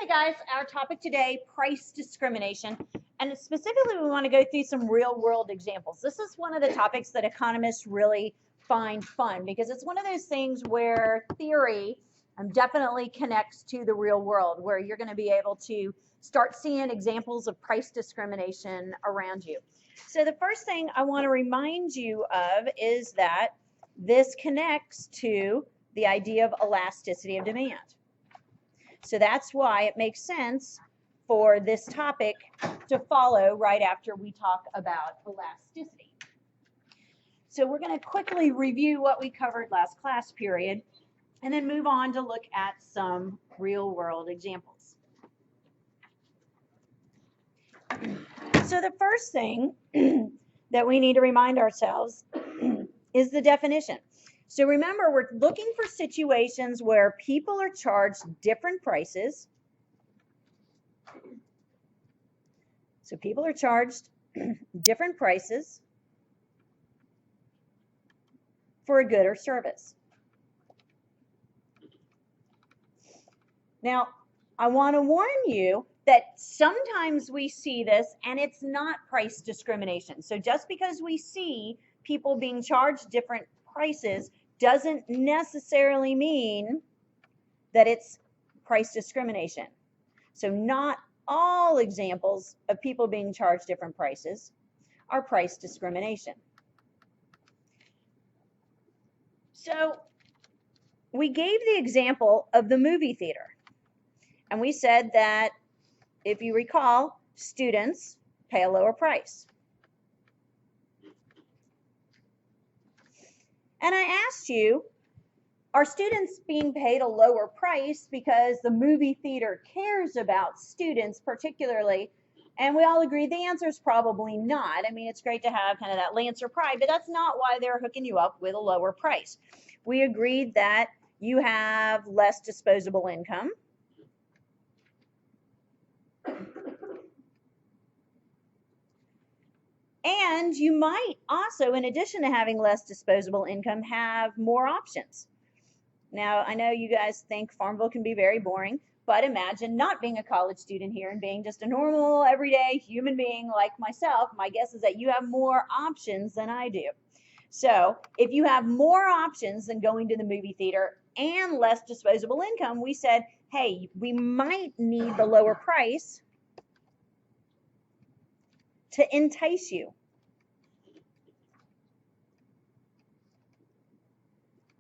Okay, guys, our topic today, price discrimination. And specifically, we want to go through some real world examples. This is one of the topics that economists really find fun because it's one of those things where theory definitely connects to the real world, where you're going to be able to start seeing examples of price discrimination around you. So the first thing I want to remind you of is that this connects to the idea of elasticity of demand. So that's why it makes sense for this topic to follow right after we talk about elasticity. So we're going to quickly review what we covered last class period and then move on to look at some real world examples. So the first thing that we need to remind ourselves is the definition. So remember, we're looking for situations where people are charged different prices. So people are charged different prices for a good or service. Now, I want to warn you that sometimes we see this and it's not price discrimination. So just because we see people being charged different prices doesn't necessarily mean that it's price discrimination. So not all examples of people being charged different prices are price discrimination. So we gave the example of the movie theater. And we said that, if you recall, students pay a lower price. And I asked you, are students being paid a lower price because the movie theater cares about students particularly? And we all agreed the answer is probably not. I mean, it's great to have kind of that Lancer pride, but that's not why they're hooking you up with a lower price. We agreed that you have less disposable income. And you might also, in addition to having less disposable income, have more options. Now, I know you guys think Farmville can be very boring, but imagine not being a college student here and being just a normal, everyday human being like myself. My guess is that you have more options than I do. So if you have more options than going to the movie theater and less disposable income, we said, hey, we might need the lower price to entice you.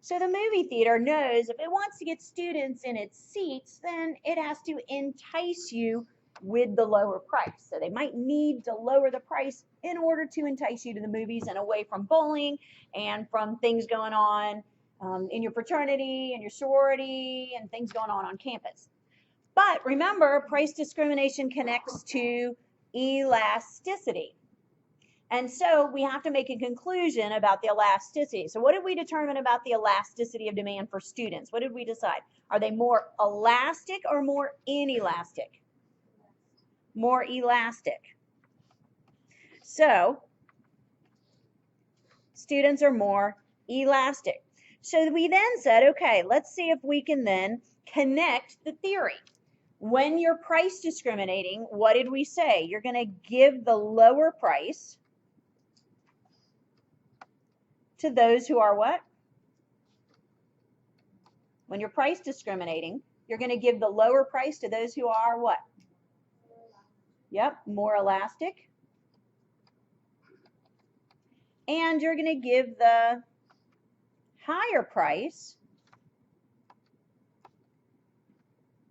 So the movie theater knows if it wants to get students in its seats, then it has to entice you with the lower price. So they might need to lower the price in order to entice you to the movies and away from bullying and from things going on in your fraternity and your sorority and things going on campus. But remember, price discrimination connects to elasticity. And so we have to make a conclusion about the elasticity. So what did we determine about the elasticity of demand for students? What did we decide? Are they more elastic or more inelastic? More elastic. So students are more elastic. So we then said, okay, let's see if we can then connect the theory. When you're price discriminating, what did we say? You're going to give the lower price to those who are what? When you're price discriminating, you're going to give the lower price to those who are what? Yep, more elastic. And you're going to give the higher price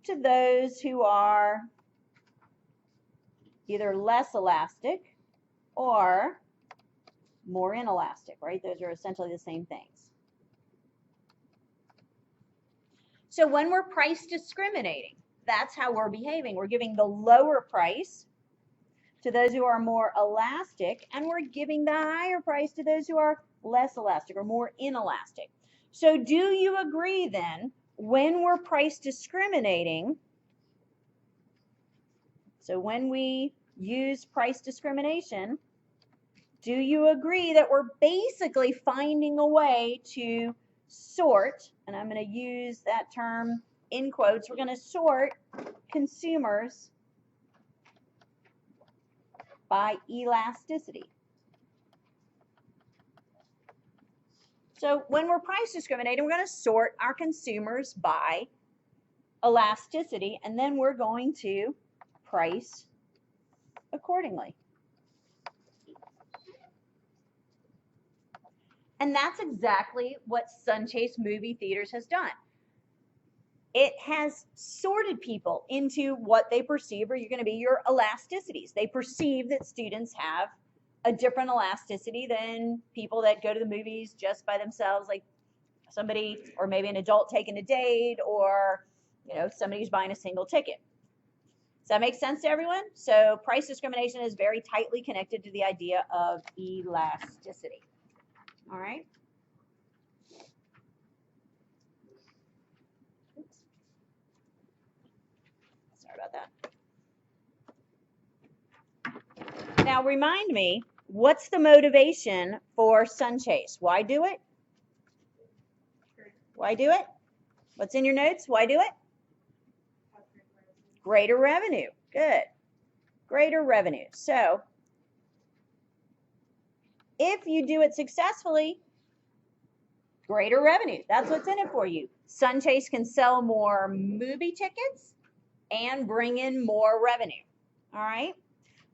to those who are either less elastic or more inelastic, right? Those are essentially the same things. So when we're price discriminating, that's how we're behaving. We're giving the lower price to those who are more elastic, and we're giving the higher price to those who are less elastic or more inelastic. So do you agree then, when we're price discriminating, so when we use price discrimination, do you agree that we're basically finding a way to sort, and I'm going to use that term in quotes, we're going to sort consumers by elasticity. So when we're price discriminating, we're going to sort our consumers by elasticity, and then we're going to price accordingly. And that's exactly what Sunchase Movie Theaters has done. It has sorted people into what they perceive are going to be your elasticities. They perceive that students have a different elasticity than people that go to the movies just by themselves, like somebody, or maybe an adult taking a date, or somebody's buying a single ticket. Does that make sense to everyone? So price discrimination is very tightly connected to the idea of elasticity. All right. Oops. Sorry about that. Now remind me, what's the motivation for Sunchase? Why do it? Why do it? What's in your notes? Why do it? Greater revenue. Good. Greater revenue. So if you do it successfully, greater revenue. That's what's in it for you. Sunchase can sell more movie tickets and bring in more revenue. All right.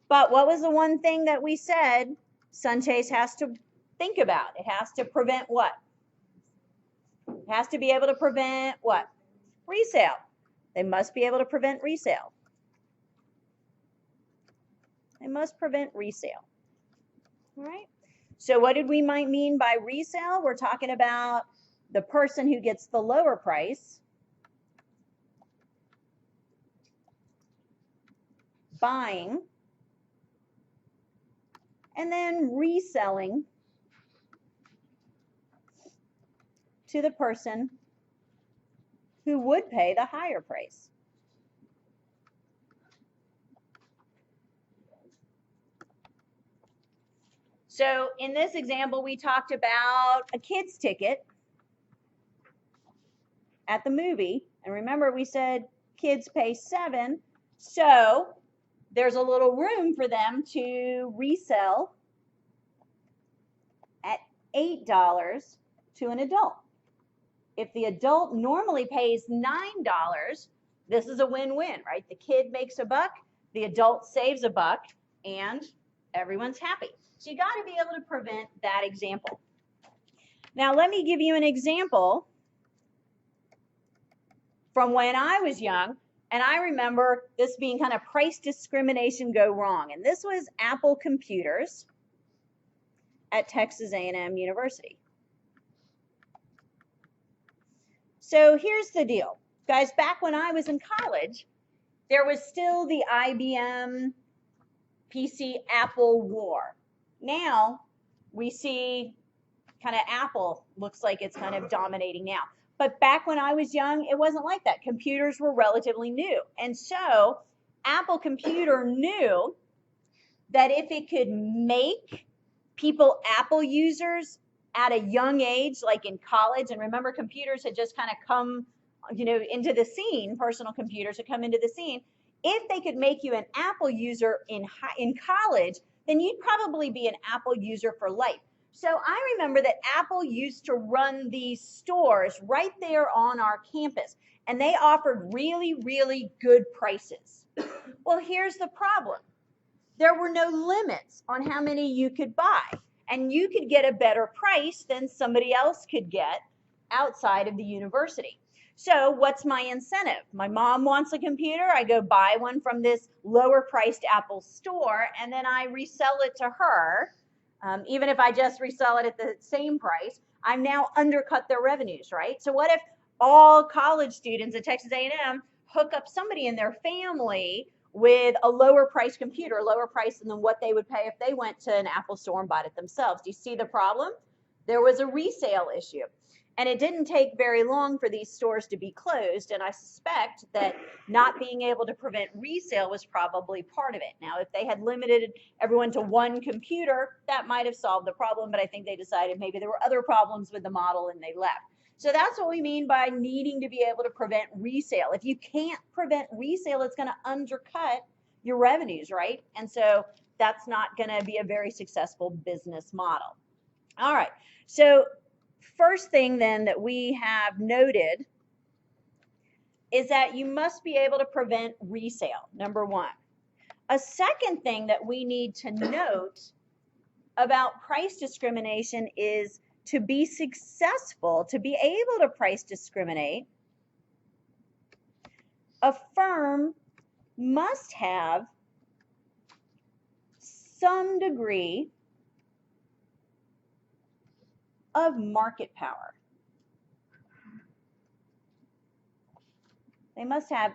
But what was the one thing that we said Sunchase has to think about? It has to prevent what? It has to be able to prevent what? Resale. They must be able to prevent resale. They must prevent resale. All right. So what did we might mean by resale? We're talking about the person who gets the lower price buying and then reselling to the person who would pay the higher price. So in this example, we talked about a kid's ticket at the movie. And remember, we said kids pay $7. So there's a little room for them to resell at $8 to an adult. If the adult normally pays $9, this is a win-win, right? The kid makes a buck, the adult saves a buck, and everyone's happy. So you got to be able to prevent that example. Now let me give you an example from when I was young, and I remember this being kind of price discrimination go wrong. And this was Apple computers at Texas A&M University. So here's the deal. Guys, back when I was in college, there was still the IBM PC Apple war. Now we see kind of Apple looks like it's kind of dominating now. But back when I was young, it wasn't like that. Computers were relatively new. And so Apple Computer knew that if it could make people Apple users at a young age, like in college, and remember computers had just kind of come, into the scene, personal computers had come into the scene. If they could make you an Apple user in college, then you'd probably be an Apple user for life. So I remember that Apple used to run these stores right there on our campus, and they offered really, really good prices. Well, here's the problem. There were no limits on how many you could buy, and you could get a better price than somebody else could get outside of the university. So what's my incentive? My mom wants a computer. I go buy one from this lower priced Apple store, and then I resell it to her. Even if I just resell it at the same price, I'm now undercut their revenues, right? So what if all college students at Texas A&M hook up somebody in their family with a lower price computer, lower price than what they would pay if they went to an Apple store and bought it themselves? Do you see the problem? There was a resale issue. And it didn't take very long for these stores to be closed, and I suspect that not being able to prevent resale was probably part of it. Now, if they had limited everyone to one computer, that might have solved the problem, but I think they decided maybe there were other problems with the model and they left. So that's what we mean by needing to be able to prevent resale. If you can't prevent resale, it's going to undercut your revenues, right? And so that's not going to be a very successful business model. All right. So first thing then that we have noted is that you must be able to prevent resale, number one. A second thing that we need to note about price discrimination is to be successful, to be able to price discriminate, a firm must have some degree of market power. They must have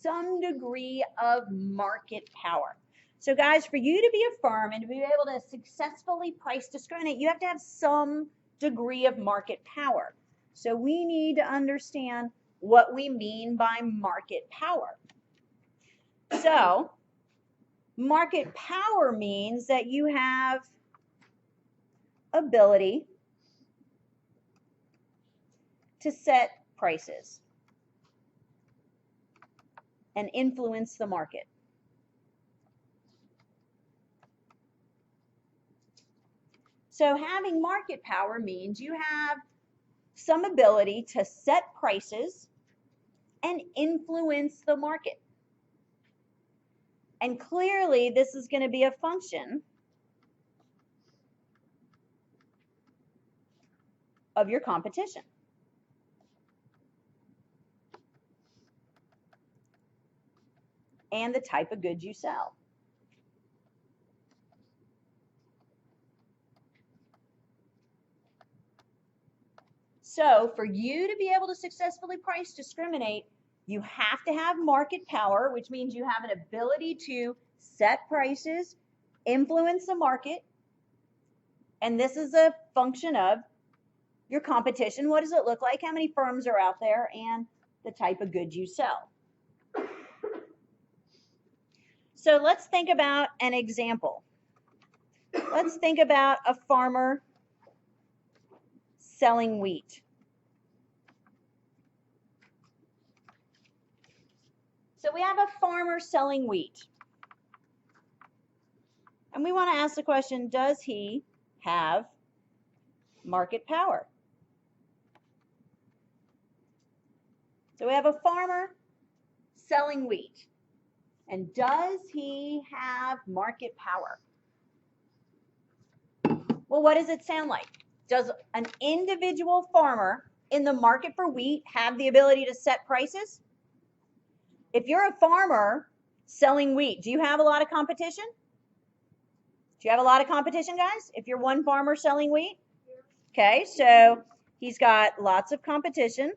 some degree of market power. So guys, for you to be a firm and to be able to successfully price discriminate, you have to have some degree of market power. So we need to understand what we mean by market power. So market power means that you have ability to set prices and influence the market. So having market power means you have some ability to set prices and influence the market. And clearly, this is going to be a function of your competition. And the type of goods you sell. So for you to be able to successfully price discriminate, you have to have market power, which means you have an ability to set prices, influence the market, and this is a function of your competition. What does it look like? How many firms are out there? And the type of goods you sell. So let's think about an example. Let's think about a farmer selling wheat. So we have a farmer selling wheat. And we want to ask the question, does he have market power? So we have a farmer selling wheat. And does he have market power? Well, what does it sound like? Does an individual farmer in the market for wheat have the ability to set prices? If you're a farmer selling wheat, do you have a lot of competition? Do you have a lot of competition, guys? If you're one farmer selling wheat? Okay, so he's got lots of competition.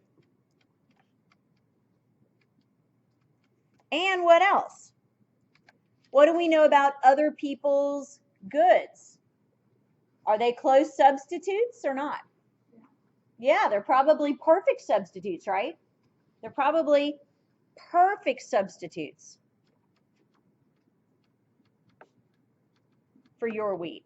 And what else? What do we know about other people's goods? Are they close substitutes or not? Yeah, they're probably perfect substitutes, right? They're probably perfect substitutes for your wheat.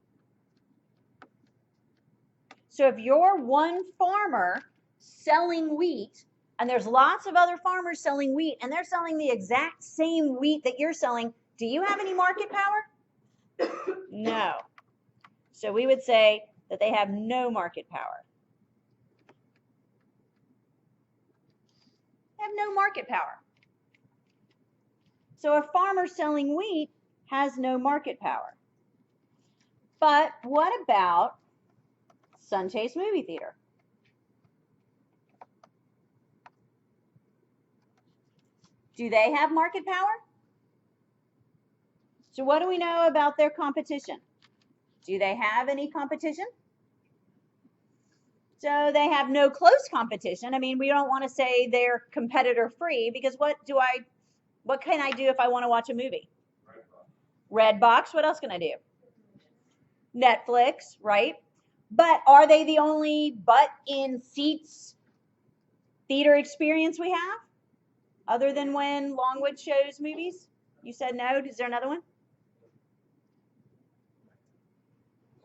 So if you're one farmer selling wheat, and there's lots of other farmers selling wheat, and they're selling the exact same wheat that you're selling, do you have any market power? No. So we would say that they have no market power. They have no market power. So a farmer selling wheat has no market power. But what about Sun Chase Movie Theater? Do they have market power? So what do we know about their competition? Do they have any competition? So they have no close competition. I mean, we don't want to say they're competitor free, because what can I do if I want to watch a movie? Redbox. What else can I do? Netflix, right? But are they the only in seats theater experience we have? Other than when Longwood shows movies? You said no. Is there another one?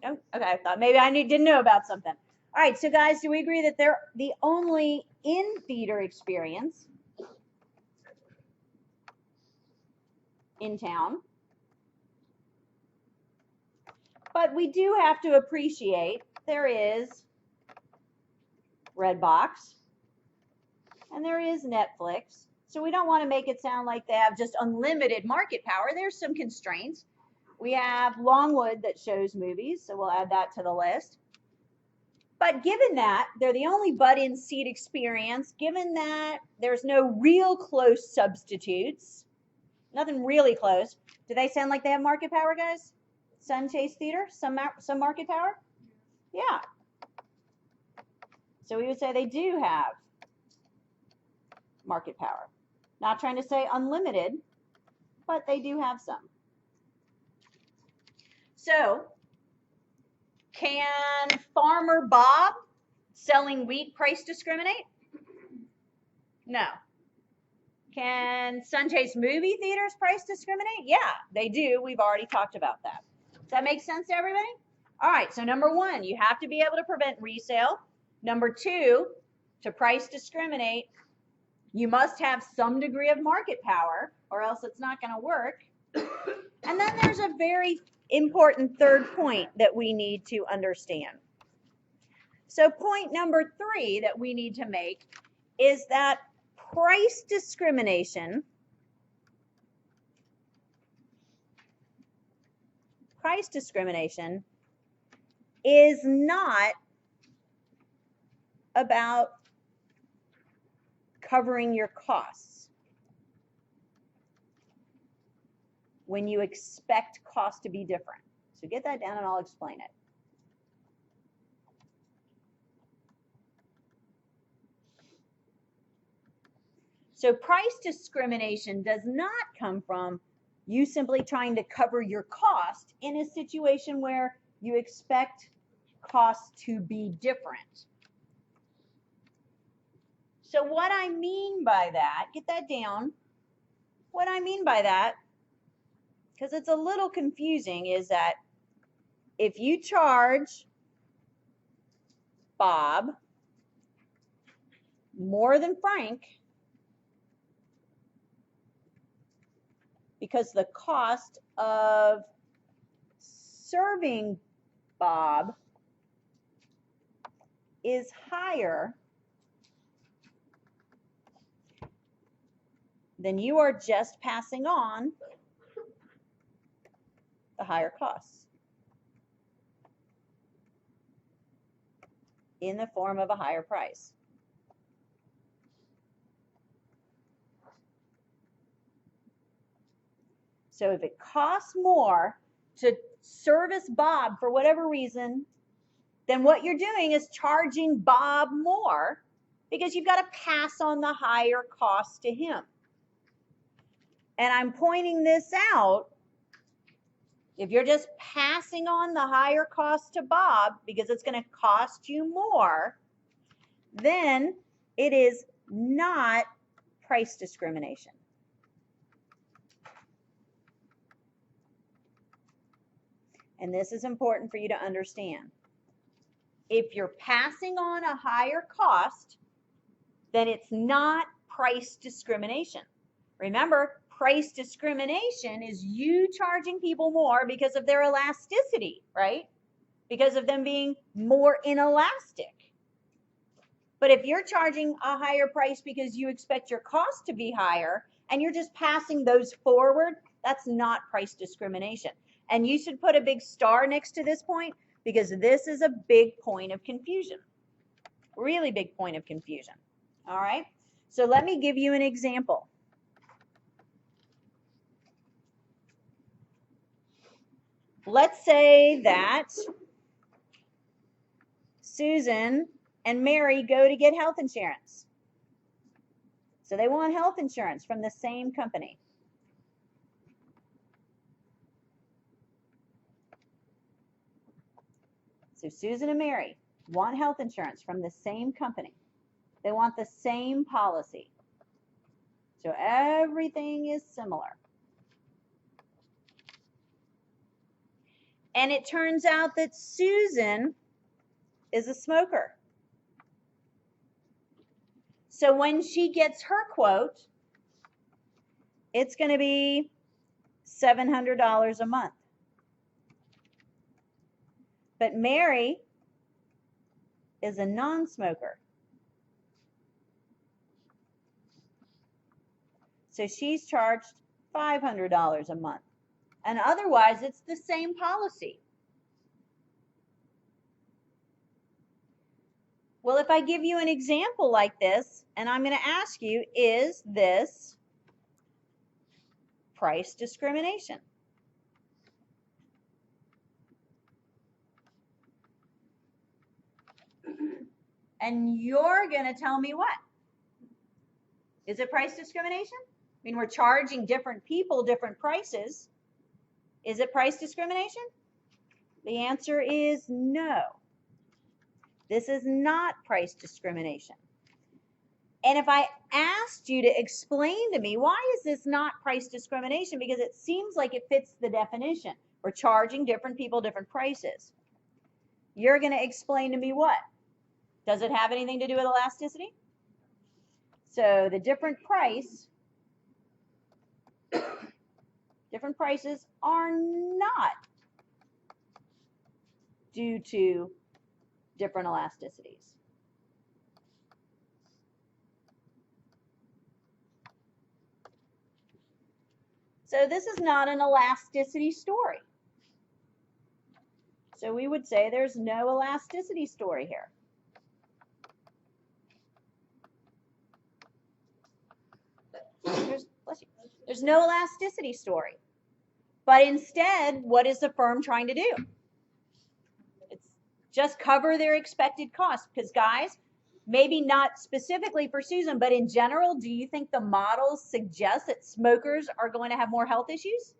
No? Okay, I thought maybe I didn't know about something. All right, so guys, do we agree that they're the only in-theater experience in town? But we do have to appreciate there is Redbox and there is Netflix. So we don't want to make it sound like they have just unlimited market power. There's some constraints. We have Longwood that shows movies, so we'll add that to the list. But given that they're the only butt-in seat experience, given that there's no real close substitutes, nothing really close, do they sound like they have market power, guys? Sunchase Theater, some market power? Yeah. So we would say they do have market power. Not trying to say unlimited, but they do have some. So, can Farmer Bob selling wheat price discriminate? No. Can Sunchase movie theaters price discriminate? Yeah, they do. We've already talked about that. Does that make sense to everybody? All right, so number one, you have to be able to prevent resale. Number two, to price discriminate, you must have some degree of market power or else it's not going to work. And then there's a very important third point that we need to understand. So point number three that we need to make is that price discrimination is not about covering your costs when you expect costs to be different. So get that down and I'll explain it. So price discrimination does not come from you simply trying to cover your cost in a situation where you expect costs to be different. So what I mean by that, get that down. What I mean by that, because it's a little confusing, is that if you charge Bob more than Frank, because the cost of serving Bob is higher, then you are just passing on the higher costs in the form of a higher price. So if it costs more to service Bob for whatever reason, then what you're doing is charging Bob more because you've got to pass on the higher cost to him. And I'm pointing this out. If you're just passing on the higher cost to Bob because it's going to cost you more, then it is not price discrimination. And this is important for you to understand. If you're passing on a higher cost, then it's not price discrimination. Remember, price discrimination is you charging people more because of their elasticity, right? Because of them being more inelastic. But if you're charging a higher price because you expect your cost to be higher and you're just passing those forward, that's not price discrimination. And you should put a big star next to this point because this is a big point of confusion. Really big point of confusion. All right? So let me give you an example. Let's say that Susan and Mary go to get health insurance. So they want health insurance from the same company. So Susan and Mary want health insurance from the same company. They want the same policy. So everything is similar. And it turns out that Susan is a smoker. So when she gets her quote, it's going to be $700 a month. But Mary is a non-smoker. So she's charged $500 a month. And otherwise, it's the same policy. Well, if I give you an example like this, and I'm going to ask you, is this price discrimination? And you're going to tell me what? Is it price discrimination? I mean, we're charging different people different prices. Is it price discrimination? The answer is no. This is not price discrimination. And if I asked you to explain to me, why is this not price discrimination? Because it seems like it fits the definition. We're charging different people different prices. You're going to explain to me what? Does it have anything to do with elasticity? So the different prices are not due to different elasticities. So this is not an elasticity story. So we would say there's no elasticity story here. There's no elasticity story. But instead, what is the firm trying to do? It's just cover their expected costs. Because guys, maybe not specifically for Susan, but in general, do you think the models suggest that smokers are going to have more health issues?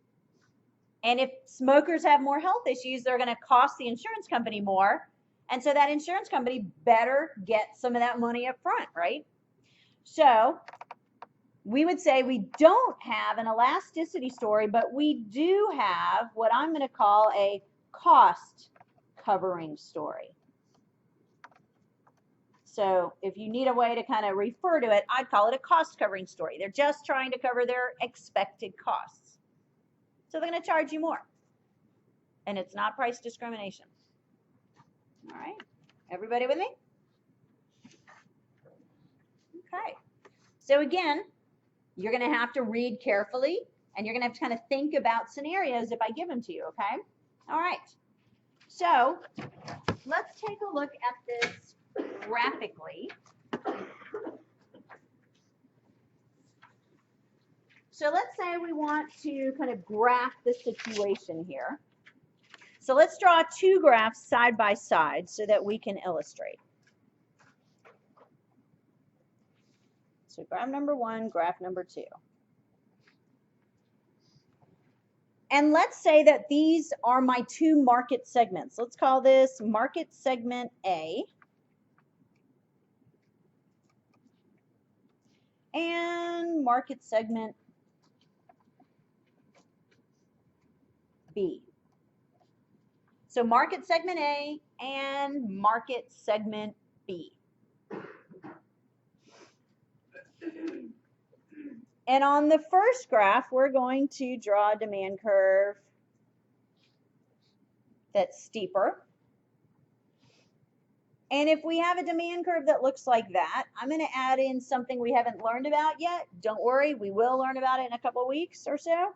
And if smokers have more health issues, they're going to cost the insurance company more. And so that insurance company better get some of that money up front, right? So we would say we don't have an elasticity story, but we do have what I'm going to call a cost covering story. So if you need a way to kind of refer to it, I'd call it a cost covering story. They're just trying to cover their expected costs. So they're going to charge you more. And it's not price discrimination. All right. Everybody with me? Okay. So again, you're going to have to read carefully, and you're going to have to kind of think about scenarios if I give them to you, okay? All right. So let's take a look at this graphically. So let's say we want to kind of graph the situation here. So let's draw two graphs side by side so that we can illustrate. So graph number one, graph number two. And let's say that these are my two market segments. Let's call this market segment A and market segment B. So market segment A and market segment B. And on the first graph, we're going to draw a demand curve that's steeper. And if we have a demand curve that looks like that, I'm going to add in something we haven't learned about yet. Don't worry, we will learn about it in a couple of weeks or so.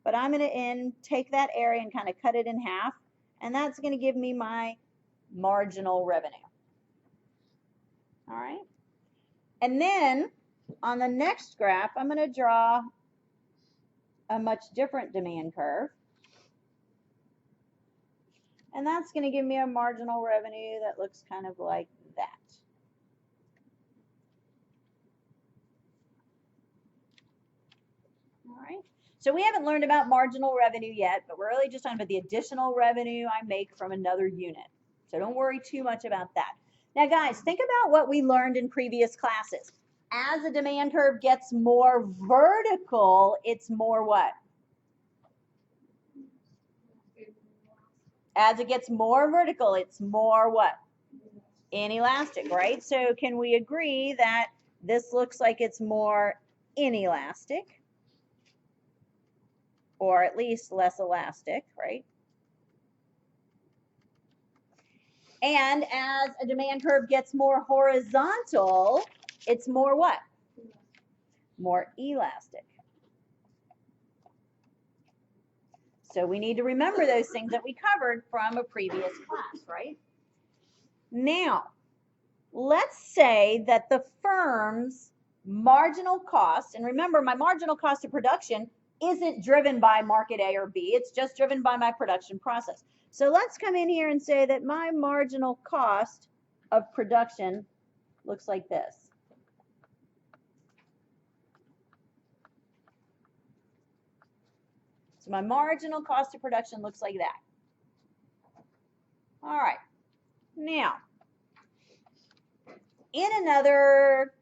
But I'm going to take that area and kind of cut it in half. And that's going to give me my marginal revenue. All right. And then on the next graph, I'm going to draw a much different demand curve. And that's going to give me a marginal revenue that looks kind of like that. All right. So we haven't learned about marginal revenue yet, but we're really just talking about the additional revenue I make from another unit. So don't worry too much about that. Now, guys, think about what we learned in previous classes. As the demand curve gets more vertical, it's more what? As it gets more vertical, it's more what? Inelastic, right? So can we agree that this looks like it's more inelastic, or at least less elastic, right? And as a demand curve gets more horizontal, it's more what? More elastic. So we need to remember those things that we covered from a previous class, right? Now, let's say that the firm's marginal cost, and remember my marginal cost of production isn't driven by market A or B, it's just driven by my production process. So let's come in here and say that my marginal cost of production looks like this. So my marginal cost of production looks like that. All right. Now, in another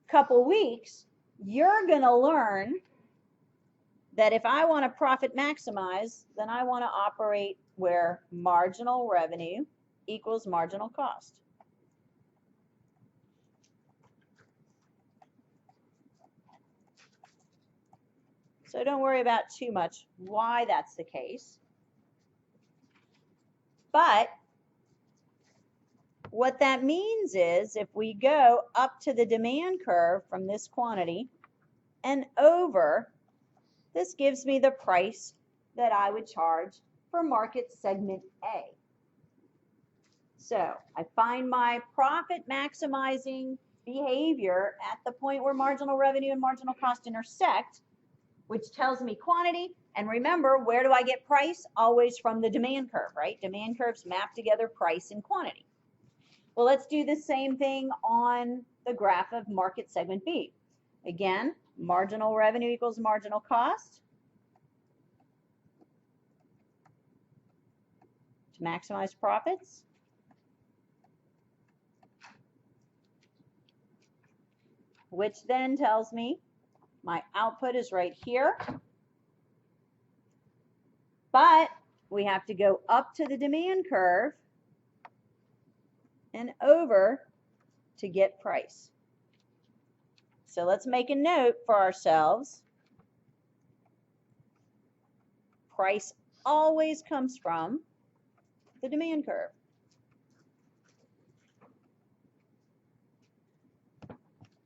couple weeks, you're going to learn that if I want to profit maximize, then I want to operate where marginal revenue equals marginal cost. So don't worry about too much why that's the case. But what that means is if we go up to the demand curve from this quantity and over, this gives me the price that I would charge for market segment A. So I find my profit maximizing behavior at the point where marginal revenue and marginal cost intersect, which tells me quantity. And remember, where do I get price? Always from the demand curve, right? Demand curves map together price and quantity. Well, let's do the same thing on the graph of market segment B. Again, marginal revenue equals marginal cost. To maximize profits. Which then tells me my output is right here. But we have to go up to the demand curve and over to get price. So let's make a note for ourselves. Price always comes from the demand curve.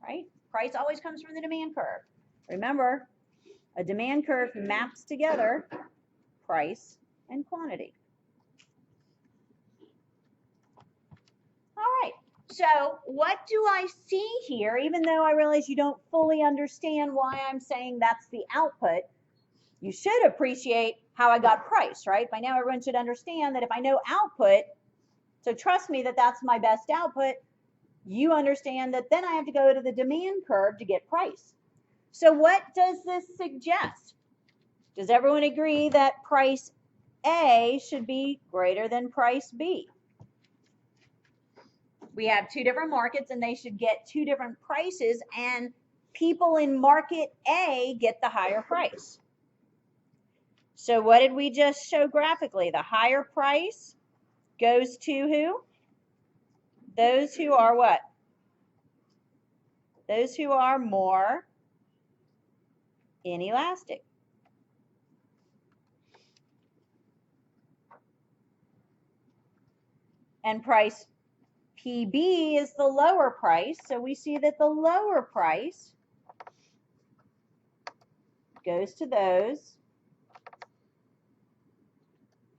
Right? Price always comes from the demand curve. Remember, a demand curve maps together price and quantity. All right, so what do I see here? Even though I realize you don't fully understand why I'm saying that's the output, you should appreciate how I got price, right? By now everyone should understand that if I know output, so trust me that that's my best output, you understand that then I have to go to the demand curve to get price. So what does this suggest? Does everyone agree that price A should be greater than price B? We have two different markets and they should get two different prices, and people in market A get the higher price. So what did we just show graphically? The higher price goes to who? Those who are what? Those who are more inelastic. And price PB is the lower price, so we see that the lower price goes to those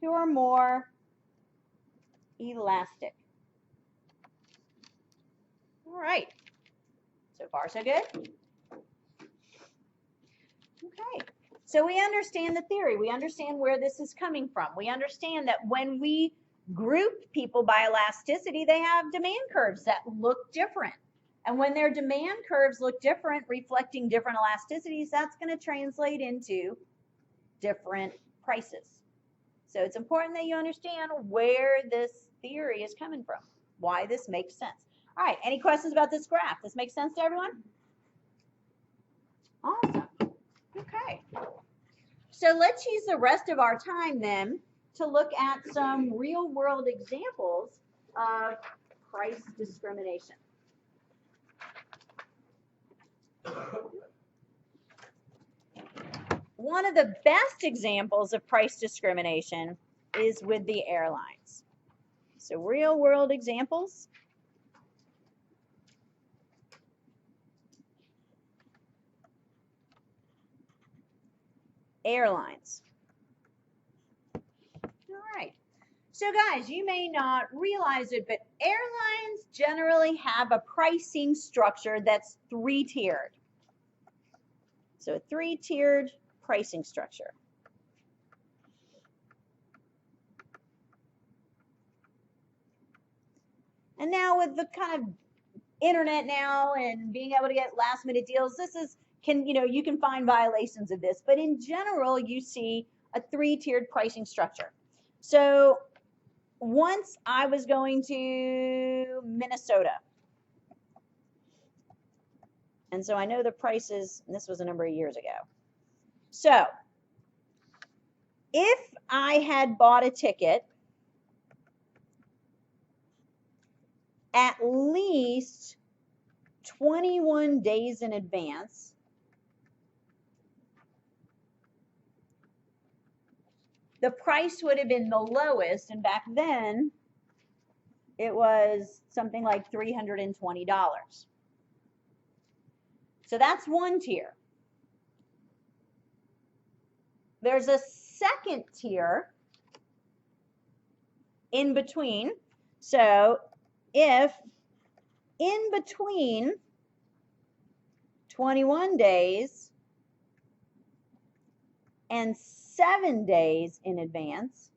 who are more elastic. All right, so far so good. Okay, so we understand the theory. We understand where this is coming from. We understand that when we group people by elasticity, they have demand curves that look different. And when their demand curves look different, reflecting different elasticities, that's going to translate into different prices. So it's important that you understand where this theory is coming from, why this makes sense. All right, any questions about this graph? This makes sense to everyone? Awesome. Okay. So let's use the rest of our time then to look at some real world examples of price discrimination. One of the best examples of price discrimination is with the airlines. So real world examples. Airlines. All right. So guys, you may not realize it, but airlines generally have a pricing structure that's three-tiered. So a three-tiered pricing structure. And now with the kind of internet now and being able to get last minute deals, this is you can find violations of this, but in general you see a three-tiered pricing structure. So once I was going to Minnesota, and so I know the prices, and this was a number of years ago. So if I had bought a ticket at least 21 days in advance, the price would have been the lowest, and back then it was something like $320. So that's one tier. There's a second tier in between. So if in between 21 days and 7 days in advance,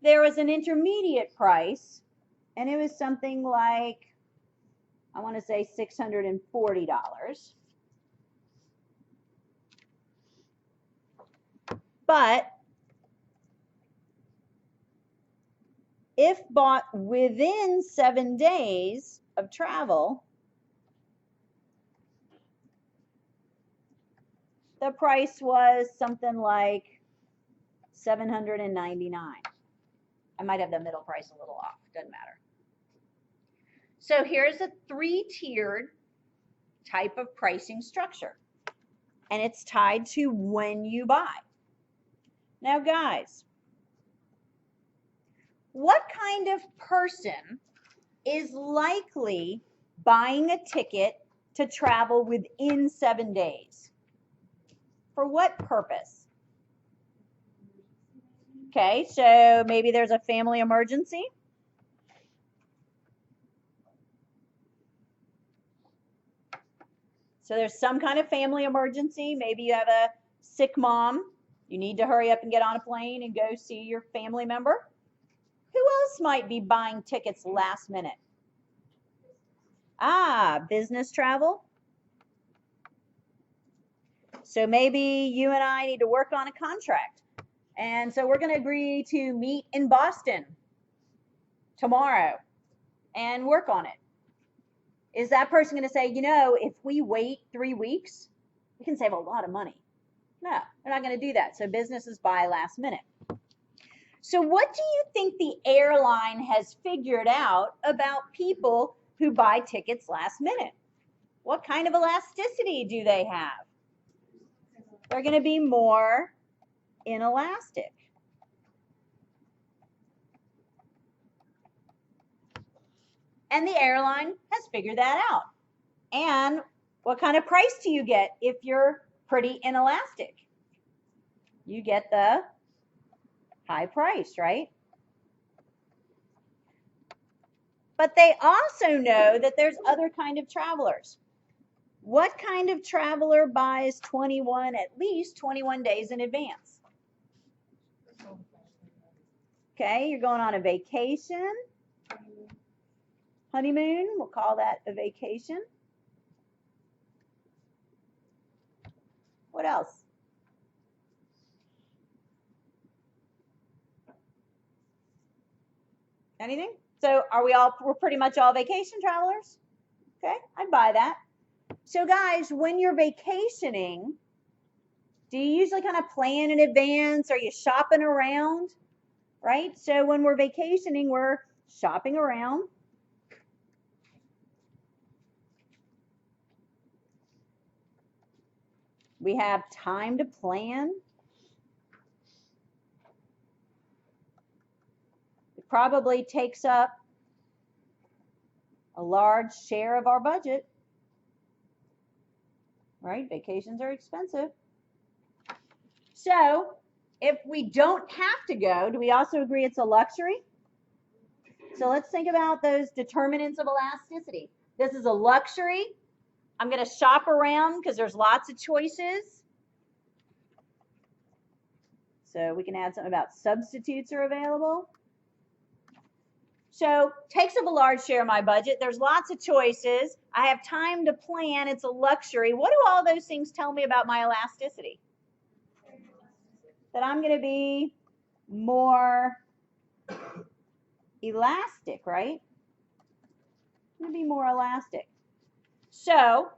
there was an intermediate price, and it was something like, I want to say $640. But if bought within 7 days of travel, the price was something like $799. I might have the middle price a little off, doesn't matter. So here's a three-tiered type of pricing structure, and it's tied to when you buy. Now guys, what kind of person is likely buying a ticket to travel within 7 days? For what purpose? Okay, so maybe there's a family emergency. So there's some kind of family emergency. Maybe you have a sick mom. You need to hurry up and get on a plane and go see your family member. Who else might be buying tickets last minute? Business travel. So maybe you and I need to work on a contract. And so we're going to agree to meet in Boston tomorrow and work on it. Is that person going to say, if we wait 3 weeks, we can save a lot of money? No, they're not going to do that. So businesses buy last minute. So what do you think the airline has figured out about people who buy tickets last minute? What kind of elasticity do they have? They're going to be more inelastic. And the airline has figured that out. And what kind of price do you get if you're pretty inelastic? You get the high price, right? But they also know that there's other kind of travelers. What kind of traveler buys at least 21 days in advance? Okay, you're going on a vacation. Honeymoon, we'll call that a vacation. What else? Anything? So we're pretty much all vacation travelers? Okay, I'd buy that. So guys, when you're vacationing, do you usually kind of plan in advance? Are you shopping around? right? So when we're vacationing, we're shopping around. We have time to plan. It probably takes up a large share of our budget, right? Vacations are expensive. So if we don't have to go, do we also agree it's a luxury? So let's think about those determinants of elasticity. This is a luxury. I'm going to shop around because there's lots of choices. So we can add something about substitutes are available. So takes up a large share of my budget. There's lots of choices. I have time to plan. It's a luxury. What do all those things tell me about my elasticity? That I'm going to be more elastic, right? I'm going to be more elastic. So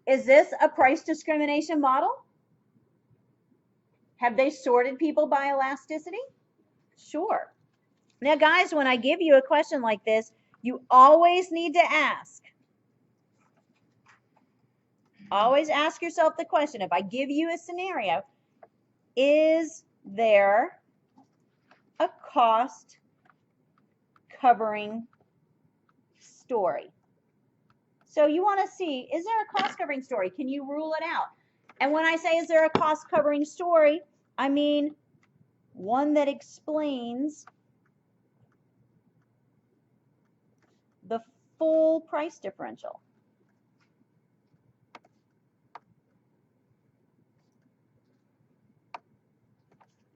is this a price discrimination model? Have they sorted people by elasticity? Sure. Now, guys, when I give you a question like this, you always need to ask. Always ask yourself the question, if I give you a scenario, is there a cost covering story? So you want to see, is there a cost covering story? Can you rule it out? And when I say, is there a cost covering story, I mean one that explains the full price differential.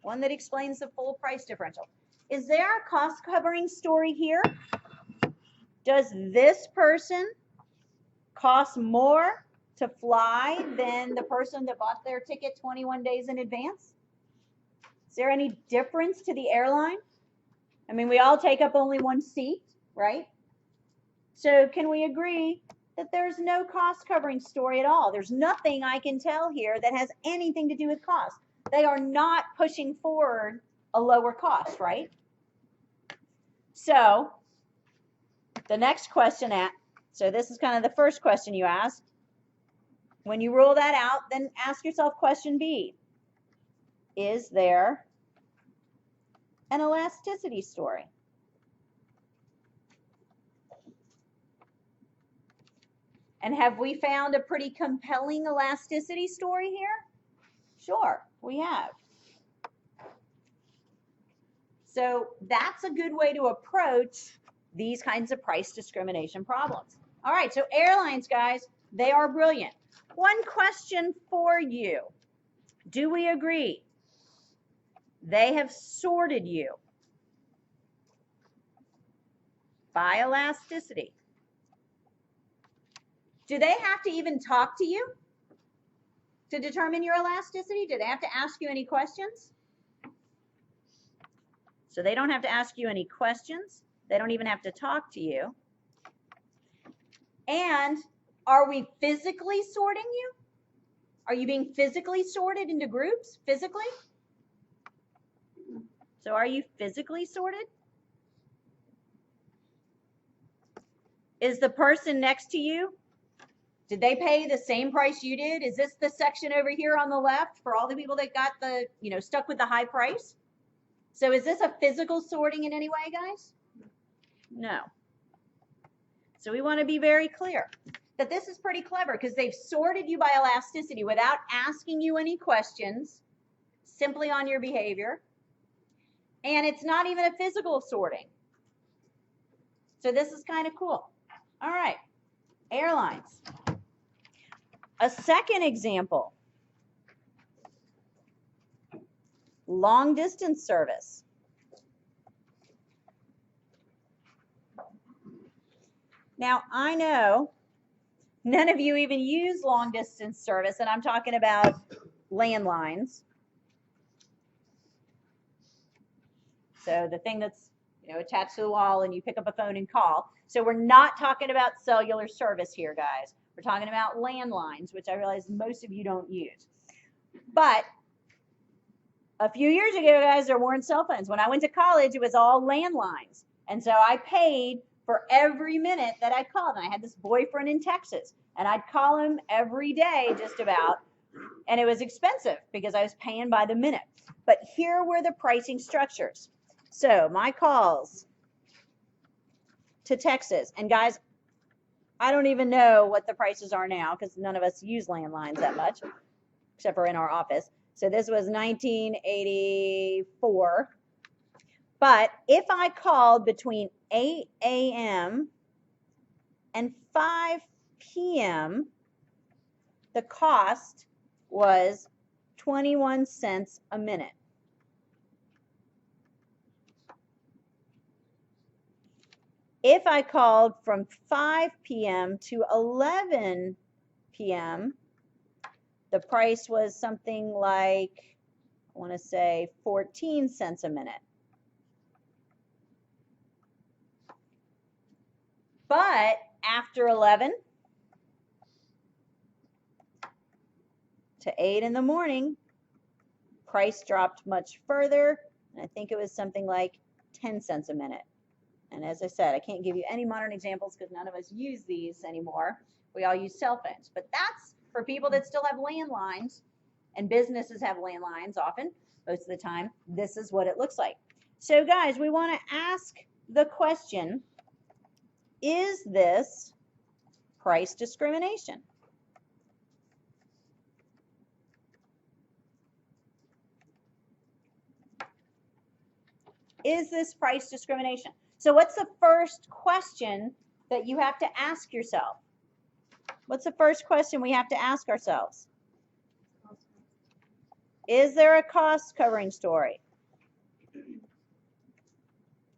One that explains the full price differential. Is there a cost covering story here? Does this person cost more to fly than the person that bought their ticket 21 days in advance? Is there any difference to the airline? I mean, we all take up only one seat, right? So can we agree that there's no cost covering story at all? There's nothing I can tell here that has anything to do with cost. They are not pushing forward a lower cost, right? So the next question, so this is kind of the first question you ask. When you rule that out, then ask yourself question B. Is there an elasticity story? And have we found a pretty compelling elasticity story here? Sure, we have. So that's a good way to approach these kinds of price discrimination problems. All right, so airlines, guys, they are brilliant. One question for you. Do we agree? They have sorted you by elasticity. Do they have to even talk to you to determine your elasticity? Do they have to ask you any questions? So they don't have to ask you any questions. They don't even have to talk to you. And are we physically sorting you? Are you being physically sorted into groups, physically? So are you physically sorted? Is the person next to you, did they pay the same price you did? Is this the section over here on the left for all the people that got the, stuck with the high price? So is this a physical sorting in any way, guys? No. So we want to be very clear that this is pretty clever because they've sorted you by elasticity without asking you any questions, simply on your behavior. And it's not even a physical sorting. So this is kind of cool. All right, airlines. A second example, long distance service. Now, I know none of you even use long distance service, and I'm talking about landlines. So the thing that's attached to the wall and you pick up a phone and call. So we're not talking about cellular service here, guys. We're talking about landlines, which I realize most of you don't use. But A few years ago, guys, there weren't cell phones. When I went to college, it was all landlines. And so I paid for every minute that I called. And I had this boyfriend in Texas, and I'd call him every day just about. And it was expensive because I was paying by the minute. But here were the pricing structures. So my calls to Texas, and guys, I don't even know what the prices are now because none of us use landlines that much, except for in our office. So this was 1984. But if I called between 8 a.m. and 5 p.m., the cost was 21 cents a minute. If I called from 5 p.m. to 11 p.m., the price was something like, I want to say 14 cents a minute. But after 11 to 8 in the morning, price dropped much further, and I think it was something like 10 cents a minute. And as I said, I can't give you any modern examples because none of us use these anymore. We all use cell phones. But that's for people that still have landlines, and businesses have landlines often, most of the time. This is what it looks like. So guys, we want to ask the question, is this price discrimination? Is this price discrimination? So what's the first question that you have to ask yourself? What's the first question we have to ask ourselves? Is there a cost covering story?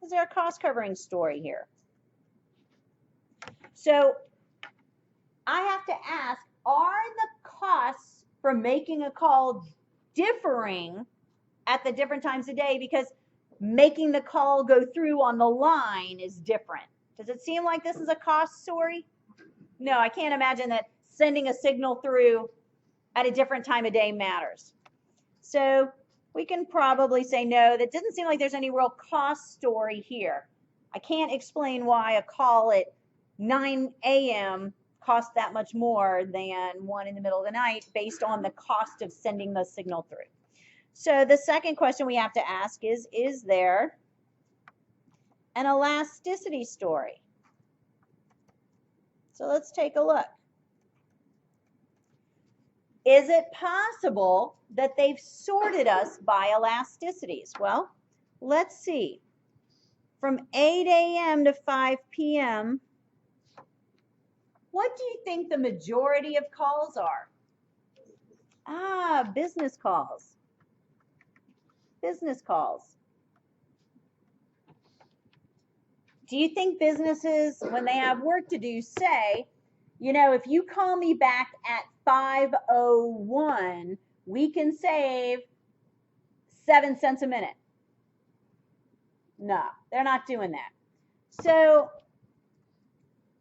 Is there a cost covering story here? So I have to ask, are the costs for making a call differing at the different times of day? Because making the call go through on the line is different. Does it seem like this is a cost story? No, I can't imagine that sending a signal through at a different time of day matters. So we can probably say no, that doesn't seem like there's any real cost story here. I can't explain why a call at 9 a.m. costs that much more than one in the middle of the night based on the cost of sending the signal through. So the second question we have to ask is there an elasticity story? So let's take a look. Is it possible that they've sorted us by elasticities? Well, let's see. From 8 a.m. to 5 p.m., what do you think the majority of calls are? Business calls. Business calls. Do you think businesses, when they have work to do, say, you know, if you call me back at 5:01, we can save 7 cents a minute? No, they're not doing that. So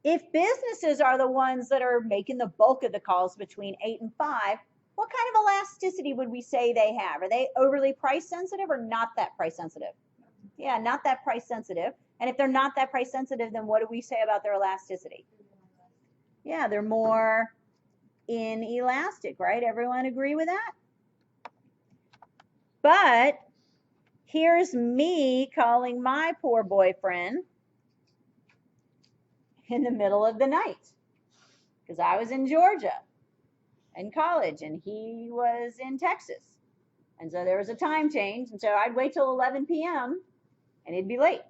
if businesses are the ones that are making the bulk of the calls between 8 and 5, what kind of elasticity would we say they have? Are they overly price sensitive or not that price sensitive? Yeah, not that price sensitive. And if they're not that price sensitive, then what do we say about their elasticity? Yeah, they're more inelastic, right? Everyone agree with that? But here's me calling my poor boyfriend in the middle of the night because I was in Georgia in college and he was in Texas. And so there was a time change. And so I'd wait till 11 p.m. and he'd be late.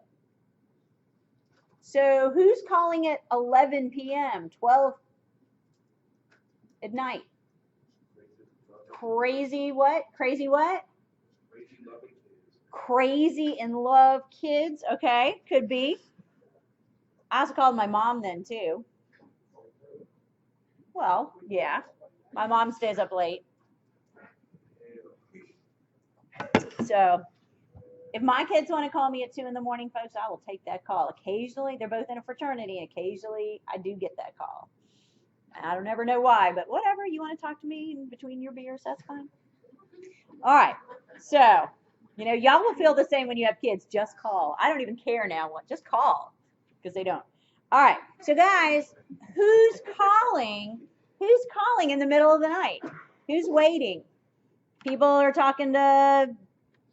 So who's calling at 11 p.m., 12 at night? Crazy what? Crazy what? Crazy in love kids. Okay, could be. I also called my mom then too. Well, yeah. My mom stays up late. So if my kids want to call me at 2 in the morning, folks, I will take that call. Occasionally, they're both in a fraternity, and occasionally I do get that call. I don't ever know why, but whatever. You want to talk to me in between your beers, that's fine. All right. So, you know, y'all will feel the same when you have kids. Just call. I don't even care now. Just call, because they don't. All right. So, guys, who's calling? Who's calling in the middle of the night? Who's waiting? People are talking to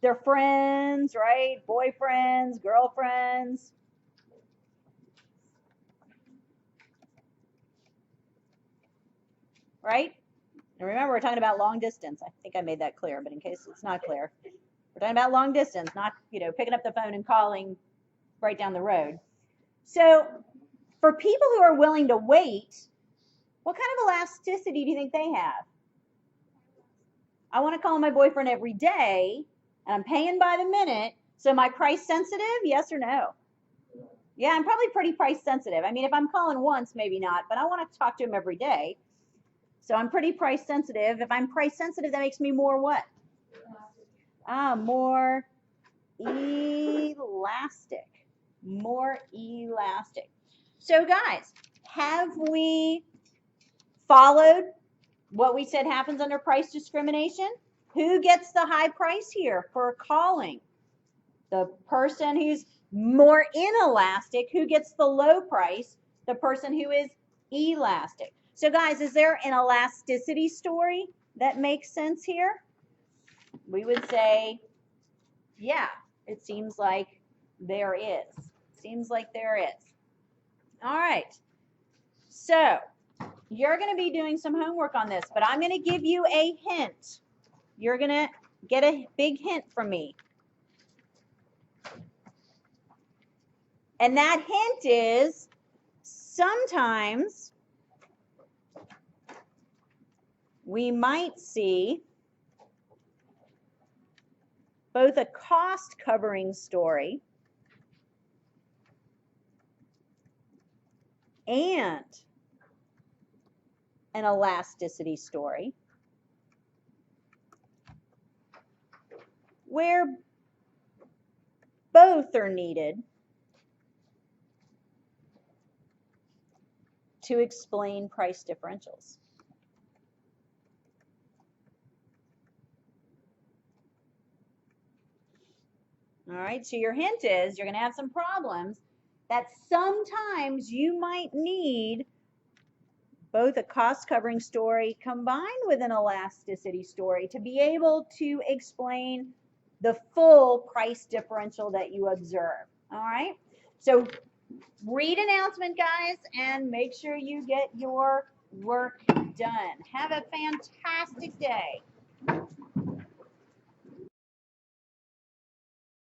their friends, right? Boyfriends, girlfriends. Right? And remember, we're talking about long distance. I think I made that clear, but in case it's not clear, we're talking about long distance, not, you know, picking up the phone and calling right down the road. So for people who are willing to wait, what kind of elasticity do you think they have? I want to call my boyfriend every day, and I'm paying by the minute. So am I price sensitive? Yes or no? Yeah, I'm probably pretty price sensitive. I mean, if I'm calling once, maybe not, but I want to talk to him every day. So I'm pretty price sensitive. If I'm price sensitive, that makes me more what? More elastic. More elastic. So guys, have we followed what we said happens under price discrimination? Who gets the high price here for calling? The person who's more inelastic. Who gets the low price? The person who is elastic. So guys, is there an elasticity story that makes sense here? We would say, yeah, it seems like there is. Seems like there is. All right. So you're going to be doing some homework on this, but I'm going to give you a hint. You're going to get a big hint from me. And that hint is sometimes we might see both a cost covering story and an elasticity story where both are needed to explain price differentials. All right, so your hint is you're going to have some problems that sometimes you might need both a cost covering story combined with an elasticity story to be able to explain the full price differential that you observe. All right, so read announcement, guys, and make sure you get your work done. Have a fantastic day.